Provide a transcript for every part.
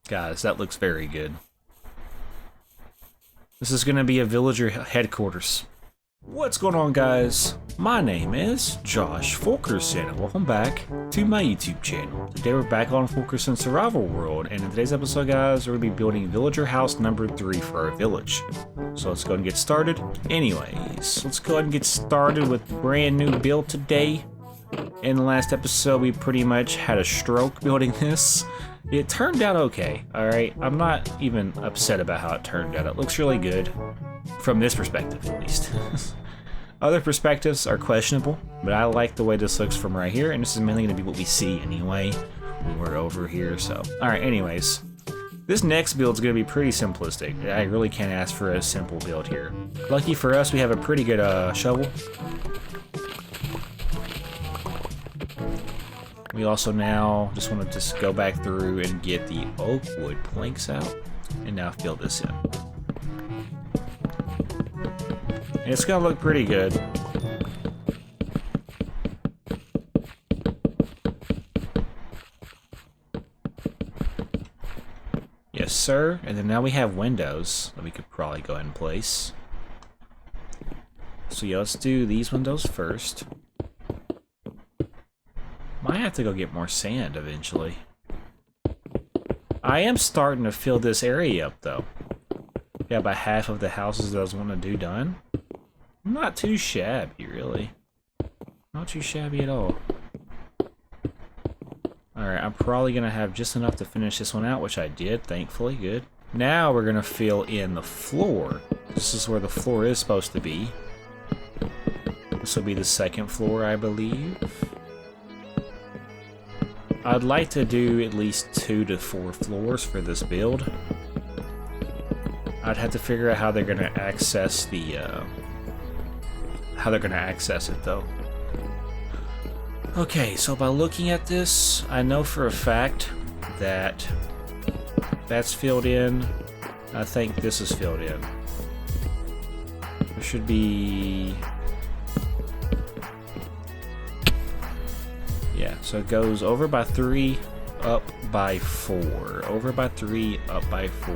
Guys, that looks very good. This is going to be a villager headquarters. What's going on, guys? My name is Josh Fulkerson, and welcome back to my YouTube channel. Today we're back on Fulkerson's Survival World, and in today's episode, guys, we're going to be building villager house number 3 for our village. So let's go ahead and get started. Anyways, let's go ahead and get started with brand new build today. In the last episode, we pretty much had a stroke building this. It turned out okay, alright? I'm not even upset about how it turned out. It looks really good, from this perspective at least. Other perspectives are questionable, but I like the way this looks from right here, and this is mainly going to be what we see anyway when we're over here, so. Alright, anyways. This next build is going to be pretty simplistic. I really can't ask for a simple build here. Lucky for us, we have a pretty good shovel. We also now just want to just go back through and get the oak wood planks out and now fill this in. And it's gonna look pretty good. Yes, sir. And then now we have windows that we could probably go ahead and place. So yeah, let's do these windows first. Might have to go get more sand eventually. I am starting to fill this area up though. Got about half of the houses that I was wanting to do done. Not too shabby, really. Not too shabby at all. Alright, I'm probably going to have just enough to finish this one out, which I did, thankfully. Good. Now we're going to fill in the floor. This is where the floor is supposed to be. This will be the second floor, I believe. I'd like to do at least 2 to 4 floors for this build. I'd have to figure out how they're going to access the, it though. Okay, so by looking at this, I know for a fact that that's filled in. I think this is filled in. There should be... Yeah, so it goes over by 3, up by 4. Over by 3, up by 4.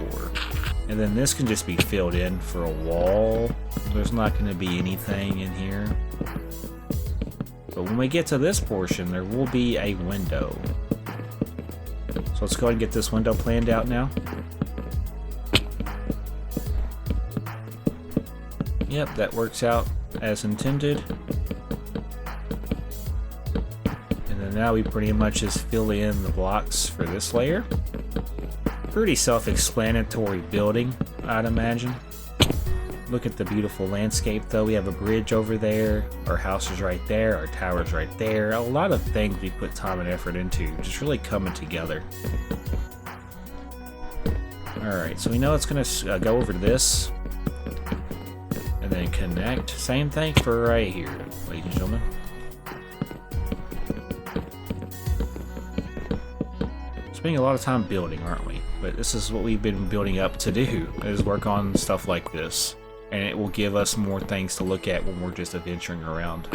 And then this can just be filled in for a wall. There's not going to be anything in here. But when we get to this portion, there will be a window. So let's go ahead and get this window planned out now. Yep, that works out as intended. Now we pretty much just fill in the blocks for this layer. Pretty self-explanatory building, I'd imagine. Look at the beautiful landscape though. We have a bridge over there, our house is right there, our tower's right there. A lot of things we put time and effort into, just really coming together. Alright, so we know it's going to go over to this. And then connect. Same thing for right here, ladies and gentlemen. Spending a lot of time building, aren't we? But this is what we've been building up to do, is work on stuff like this. And it will give us more things to look at when we're just adventuring around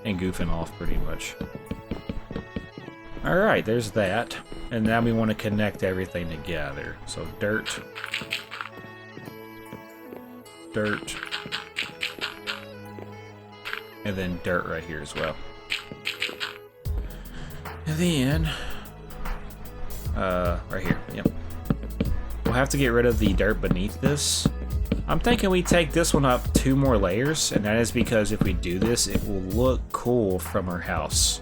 and goofing off pretty much. Alright, there's that. And now we want to connect everything together. So dirt. Dirt. And then dirt right here as well. And then... right here, yep. We'll have to get rid of the dirt beneath this. I'm thinking we take this one up 2 more layers, and that is because if we do this, it will look cool from our house.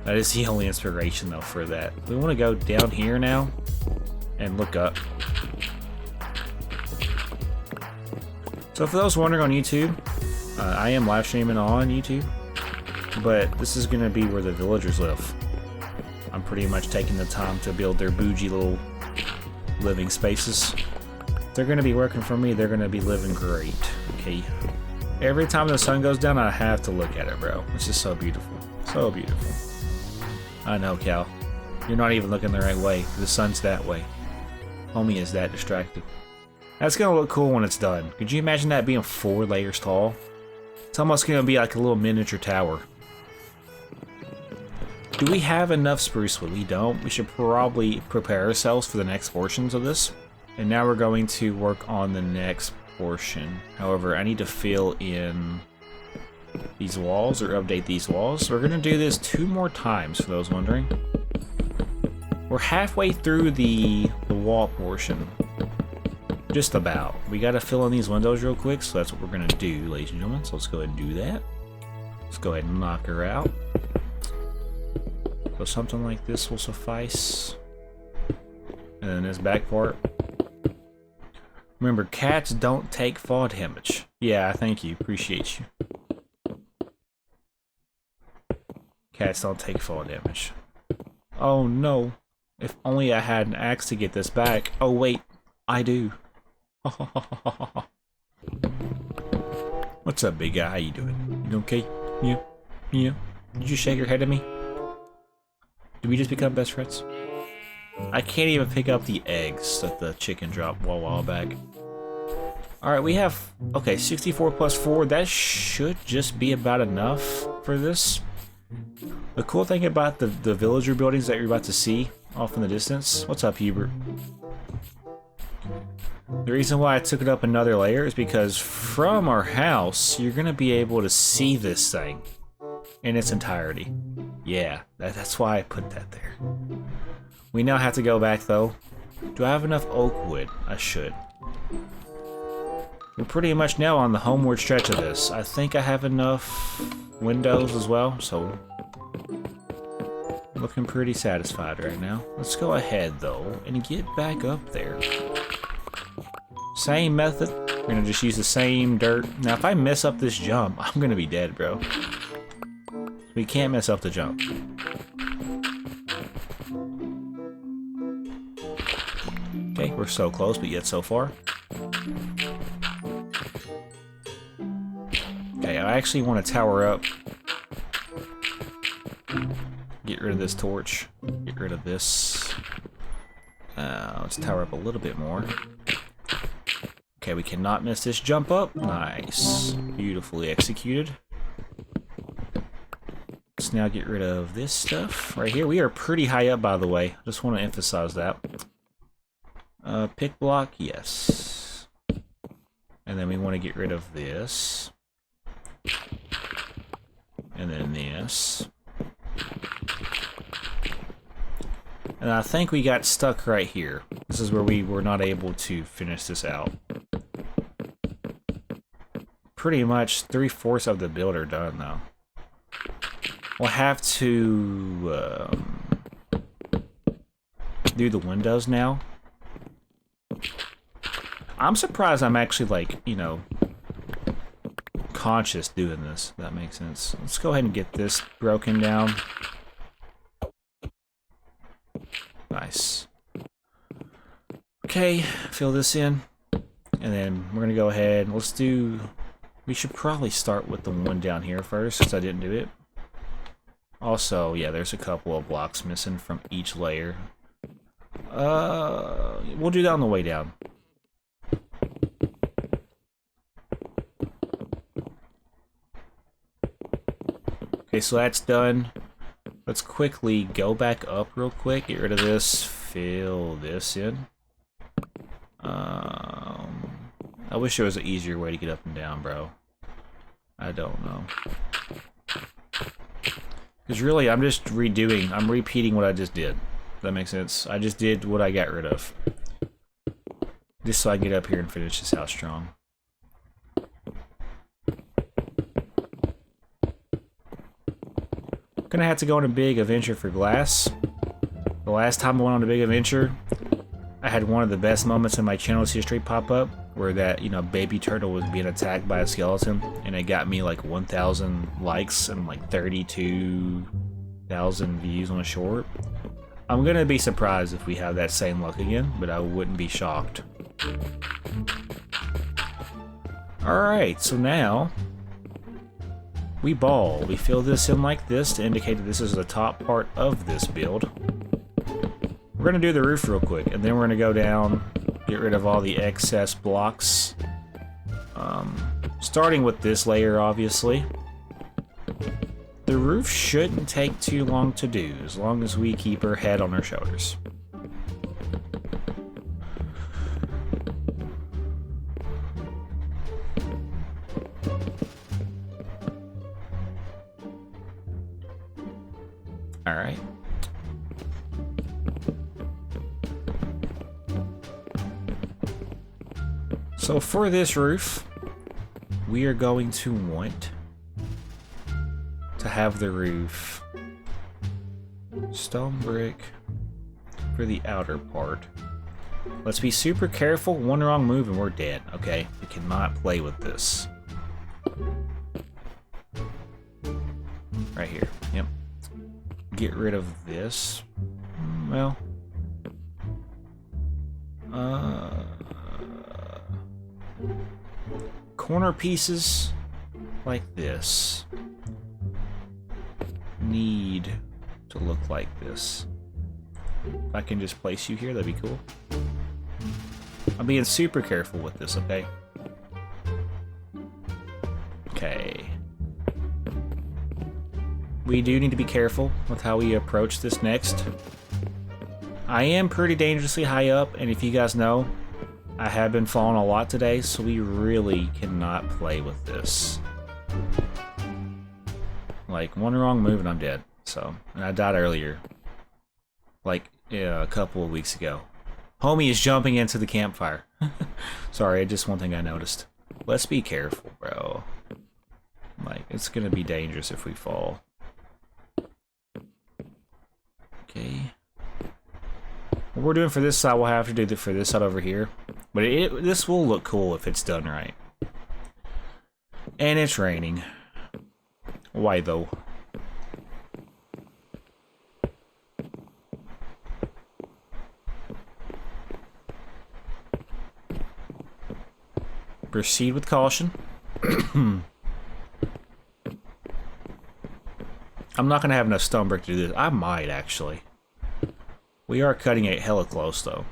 That is the only inspiration, though, for that. We want to go down here now and look up. So for those wondering on YouTube, I am live streaming on YouTube, but this is going to be where the villagers live. I'm pretty much taking the time to build their bougie little living spaces. They're going to be working for me, they're going to be living great, okay? Every time the sun goes down, I have to look at it, bro. It's just so beautiful. So beautiful. I know, Cal. You're not even looking the right way. The sun's that way. Homie is that distracted. That's going to look cool when it's done. Could you imagine that being 4 layers tall? It's almost going to be like a little miniature tower. Do we have enough spruce wood? We don't. We should probably prepare ourselves for the next portions of this. And now we're going to work on the next portion. However, I need to fill in these walls or update these walls. So we're going to do this 2 more times for those wondering. We're halfway through the wall portion. Just about. We got to fill in these windows real quick, so that's what we're going to do, ladies and gentlemen. So let's go ahead and do that. Let's go ahead and knock her out. So something like this will suffice. And then this back part. Remember, cats don't take fall damage. Yeah, thank you. Appreciate you. Cats don't take fall damage. Oh no. If only I had an axe to get this back. Oh wait, I do. What's up, big guy? How you doing? You okay? Yeah? Yeah? Did you shake your head at me? Did we just become best friends? I can't even pick up the eggs that the chicken dropped a while back. Alright, we have... Okay, 64 plus 4. That should just be about enough for this. The cool thing about the villager buildings that you're about to see off in the distance... What's up, Hubert? The reason why I took it up another layer is because from our house, you're going to be able to see this thing in its entirety. Yeah, that's why I put that there. We now have to go back, though. Do I have enough oak wood? I should. We're pretty much now on the homeward stretch of this. I think I have enough windows as well, so... Looking pretty satisfied right now. Let's go ahead, though, and get back up there. Same method. We're gonna just use the same dirt. Now, if I mess up this jump, I'm gonna be dead, bro. We can't mess up the jump. Okay, we're so close, but yet so far. Okay, I actually want to tower up. Get rid of this torch. Get rid of this. Let's tower up a little bit more. Okay, we cannot miss this jump up. Nice. Beautifully executed. Let's now get rid of this stuff right here. We are pretty high up, by the way. Just want to emphasize that. Pick block, yes. And then we want to get rid of this. And then this. And I think we got stuck right here. This is where we were not able to finish this out. Pretty much 3/4 of the build are done, though. We'll have to do the windows now. I'm surprised I'm actually, like, you know, conscious doing this, if that makes sense. Let's go ahead and get this broken down. Nice. Okay, fill this in. And then we're going to go ahead. Let's do... We should probably start with the one down here first, because I didn't do it. Also, yeah, there's a couple of blocks missing from each layer. We'll do that on the way down. Okay, so that's done. Let's quickly go back up real quick. Get rid of this. Fill this in. I wish there was an easier way to get up and down, bro. I don't know. Because really, I'm just redoing. I'm repeating what I just did. Does that make sense? I just did what I got rid of. Just so I can get up here and finish this house strong. Gonna have to go on a big adventure for glass. The last time I went on a big adventure, I had one of the best moments in my channel's history pop up, where that, you know, baby turtle was being attacked by a skeleton, and it got me like 1,000 likes and like 32,000 views on a short. I'm gonna be surprised if we have that same luck again, but I wouldn't be shocked. Alright, so now we ball. We fill this in like this to indicate that this is the top part of this build. We're gonna do the roof real quick, and then we're gonna go down, get rid of all the excess blocks. Starting with this layer, obviously. The the roof shouldn't take too long to do, as long as we keep our head on our shoulders. Alright. So for this roof, we are going to want to have the roof stone brick for the outer part. Let's be super careful. One wrong move and we're dead, okay? We cannot play with this. Right here, yep. Get rid of this. Well, corner pieces like this need to look like this. If I can just place you here, that'd be cool. I'm being super careful with this, okay? Okay. We do need to be careful with how we approach this next. I am pretty dangerously high up, and if you guys know, I have been falling a lot today, so we really cannot play with this. Like, one wrong move and I'm dead. So, and I died earlier. Like, yeah, a couple of weeks ago. Homie is jumping into the campfire. Sorry, just one thing I noticed. Let's be careful, bro. Like, it's gonna be dangerous if we fall. Okay. What we're doing for this side, we'll have to do for this side over here. But this will look cool if it's done right. And it's raining. Why though? Proceed with caution. I'm not gonna have enough stone brick to do this. I might actually. We are cutting it hella close though.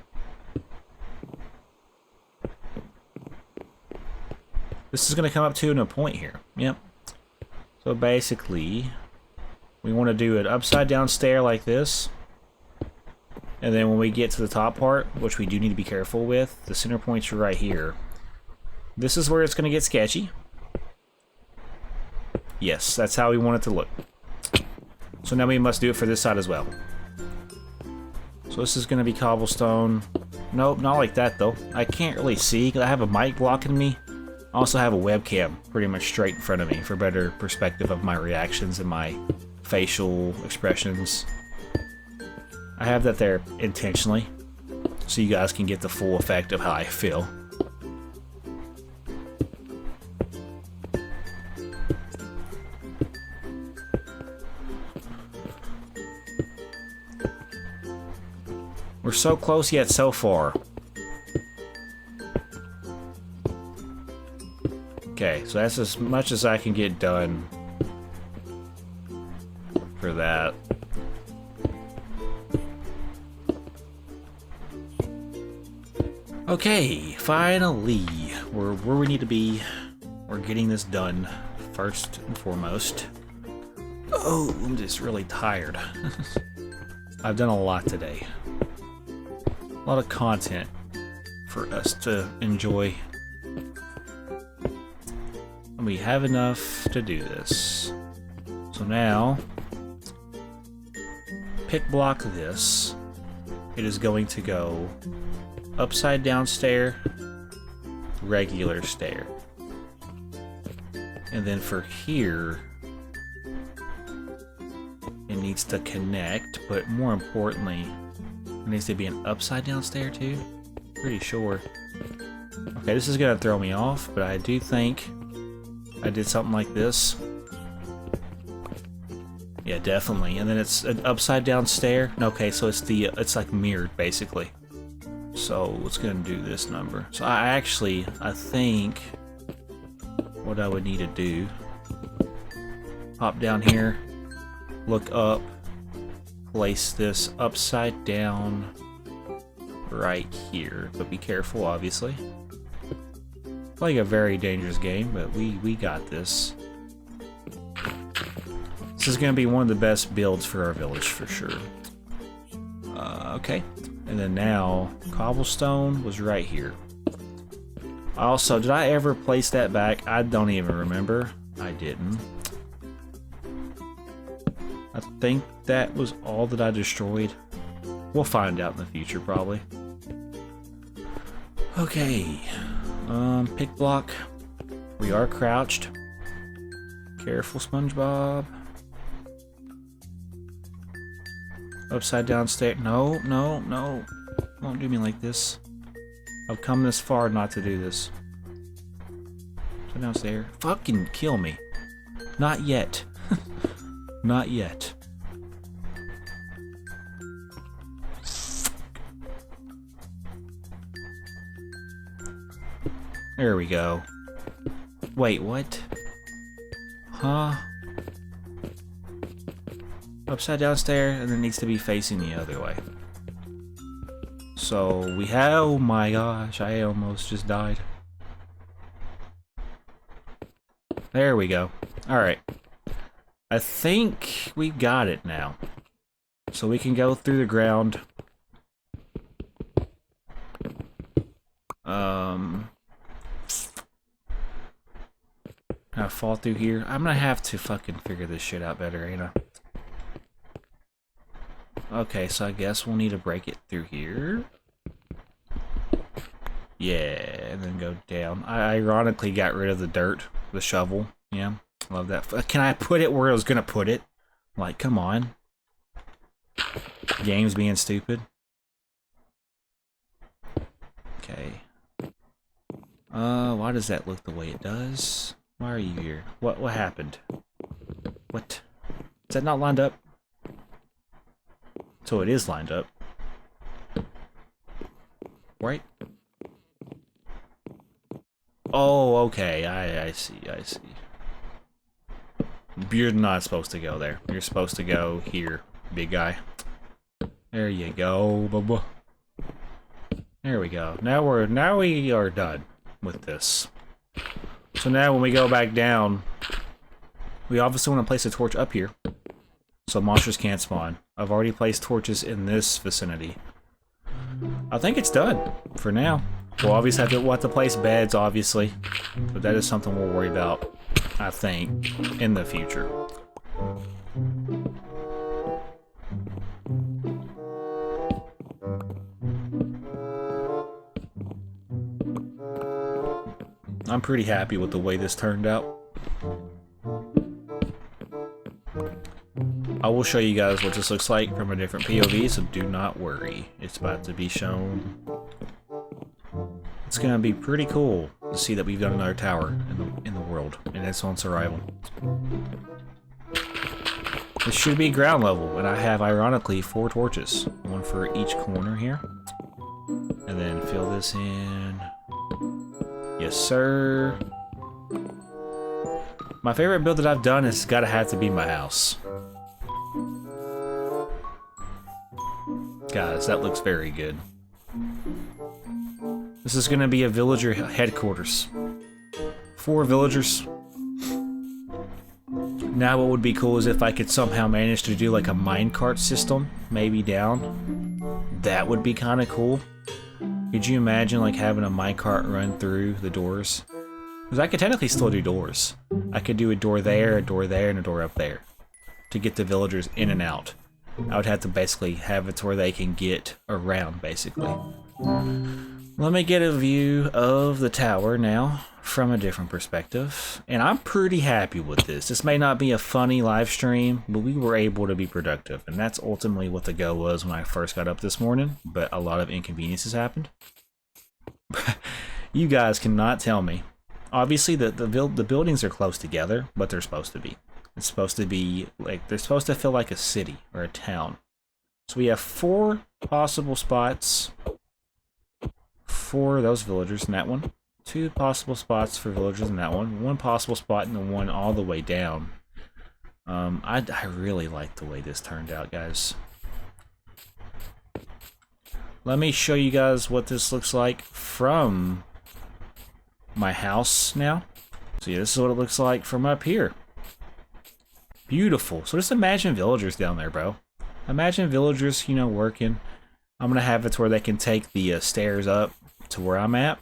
This is gonna come up to a point here. Yep. So basically, we want to do an upside down stair like this. And then when we get to the top part, which we do need to be careful with, the center points are right here. This is where it's gonna get sketchy. Yes, that's how we want it to look. So now we must do it for this side as well. So this is gonna be cobblestone. Nope, not like that though. I can't really see because I have a mic blocking me. I also have a webcam pretty much straight in front of me for better perspective of my reactions and my facial expressions. I have that there intentionally so you guys can get the full effect of how I feel. We're so close yet so far. Okay, so that's as much as I can get done for that. Okay, finally, we're where we need to be. We're getting this done first and foremost. Oh, I'm just really tired. I've done a lot today. A lot of content for us to enjoy. And we have enough to do this. So now, pick block this. It is going to go upside down stair, regular stair. And then for here, it needs to connect, but more importantly, it needs to be an upside down stair too. Pretty sure. Okay, this is gonna throw me off, but I do think I did something like this. Yeah, definitely. And then it's an upside down stair. Okay, so it's like mirrored basically. So it's gonna do this number. So I think what I would need to do, hop down here, look up, place this upside down right here, but be careful obviously. Playing a very dangerous game, but we got this. This is going to be one of the best builds for our village for sure. Okay. And then now, cobblestone was right here. Also, did I ever place that back? I don't even remember. I didn't. I think that was all that I destroyed. We'll find out in the future, probably. Okay. Pick block. We are crouched. Careful, SpongeBob. Upside down stair. No, no, no. Don't do me like this. I've come this far not to do this. Upside down stair. Fucking kill me. Not yet. Not yet. There we go. Wait, what? Huh? Upside down stair, and it needs to be facing the other way. So we have. Oh my gosh, I almost just died. There we go. Alright. I think we got it now. So we can go through the ground. Can I fall through here? I'm gonna have to fucking figure this shit out better, ain't I? Okay, so I guess we'll need to break it through here. Yeah, and then go down. I ironically got rid of the dirt, the shovel. Yeah, love that. Can I put it where I was gonna put it? Like, come on. Game's being stupid. Okay. Why does that look the way it does? Why are you here? What happened? What? Is that not lined up? So it is lined up. Right? Oh, okay. I see, I see. You're not supposed to go there. You're supposed to go here, big guy. There you go, bubba. There we go. Now we are done with this. So now when we go back down, we obviously want to place a torch up here, so monsters can't spawn. I've already placed torches in this vicinity. I think it's done for now. We'll obviously we'll have to place beds, obviously, but that is something we'll worry about, I think, in the future. I'm pretty happy with the way this turned out. I will show you guys what this looks like from a different POV, so do not worry. It's about to be shown. It's gonna be pretty cool to see that we've got another tower in the world, and it's on survival. This should be ground level, and I have, ironically, 4 torches. One for each corner here. And then fill this in. Yes, sir. My favorite build that I've done has gotta have to be my house. Guys, that looks very good. This is gonna be a villager headquarters. 4 villagers. Now what would be cool is if I could somehow manage to do like a minecart system, maybe down. That would be kinda cool. Could you imagine like having a minecart run through the doors? Because I could technically still do doors. I could do a door there, and a door up there. To get the villagers in and out. I would have to basically have it to where they can get around, basically. Let me get a view of the tower now from a different perspective. And I'm pretty happy with this. This may not be a funny live stream, but we were able to be productive. And that's ultimately what the goal was when I first got up this morning. But a lot of inconveniences happened. You guys cannot tell me. Obviously, the buildings are close together, but they're supposed to be. It's supposed to be like, they're supposed to feel like a city or a town. So we have 4 possible spots for those villagers in that one. 2 possible spots for villagers in that one. 1 possible spot in the one all the way down. I really like the way this turned out, guys. Let me show you guys what this looks like from my house now. So yeah, this is what it looks like from up here. Beautiful. So just imagine villagers down there, bro. Imagine villagers, you know, working. I'm gonna have it to where they can take the stairs up to where I'm at.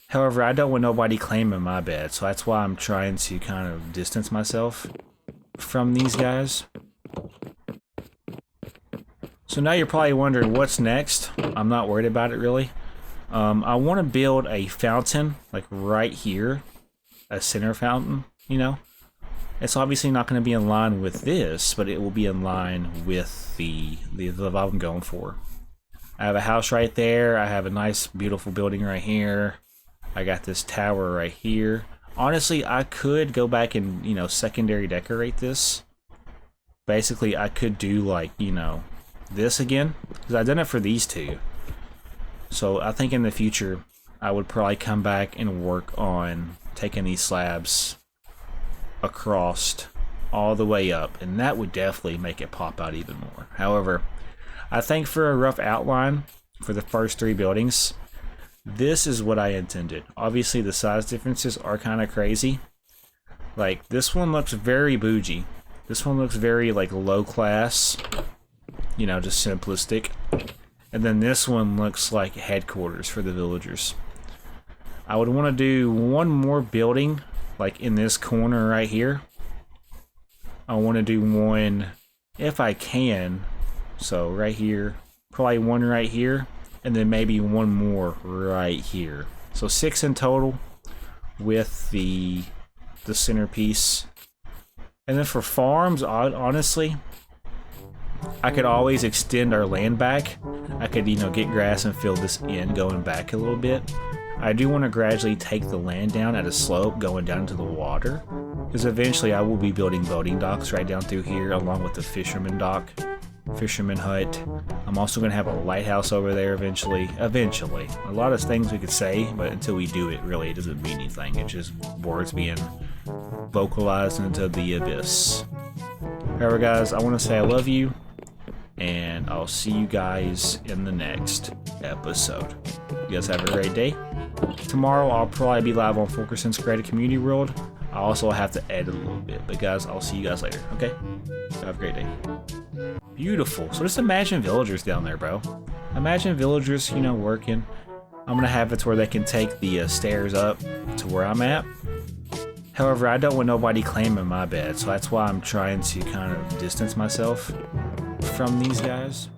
However, I don't want nobody claiming my bed, so that's why I'm trying to kind of distance myself from these guys. So now you're probably wondering what's next. I'm not worried about it really. I want to build a fountain like right here, a center fountain, you know. It's obviously not going to be in line with this, but it will be in line with the vibe I'm going for. I have a house right there. I have a nice, beautiful building right here. I got this tower right here. Honestly, I could go back and, you know, secondary decorate this. Basically, I could do like, you know, this again, because I've done it for these two. So I think in the future, I would probably come back and work on taking these slabs across all the way up, and that would definitely make it pop out even more. However, I think for a rough outline for the first three buildings, this is what I intended. Obviously, the size differences are kind of crazy. Like, this one looks very bougie. This one looks very, like, low class. You know, just simplistic. And then this one looks like headquarters for the villagers. I would want to do one more building, like in this corner right here. I want to do one, if I can, so right here, probably one right here, and then maybe one more right here. So 6 in total with the centerpiece. And then for farms, honestly, I could always extend our land back. I could, you know, get grass and fill this in going back a little bit. I do want to gradually take the land down at a slope going down into the water, because eventually I will be building boating docks right down through here along with the fisherman dock, fisherman hut. I'm also going to have a lighthouse over there eventually. A lot of things we could say, but until we do it, really it doesn't mean anything. It's just words being vocalized into the abyss. However, guys, I want to say I love you, and I'll see you guys in the next episode. You guys have a great day. Tomorrow I'll probably be live on FU7KERSON's Creative Community World. I also have to edit a little bit, but guys, I'll see you guys later, okay? Have a great day. Beautiful. So just imagine villagers down there, bro. Imagine villagers, you know, working. I'm gonna have it to where they can take the stairs up to where I'm at. However, I don't want nobody claiming my bed, so that's why I'm trying to kind of distance myself from these guys.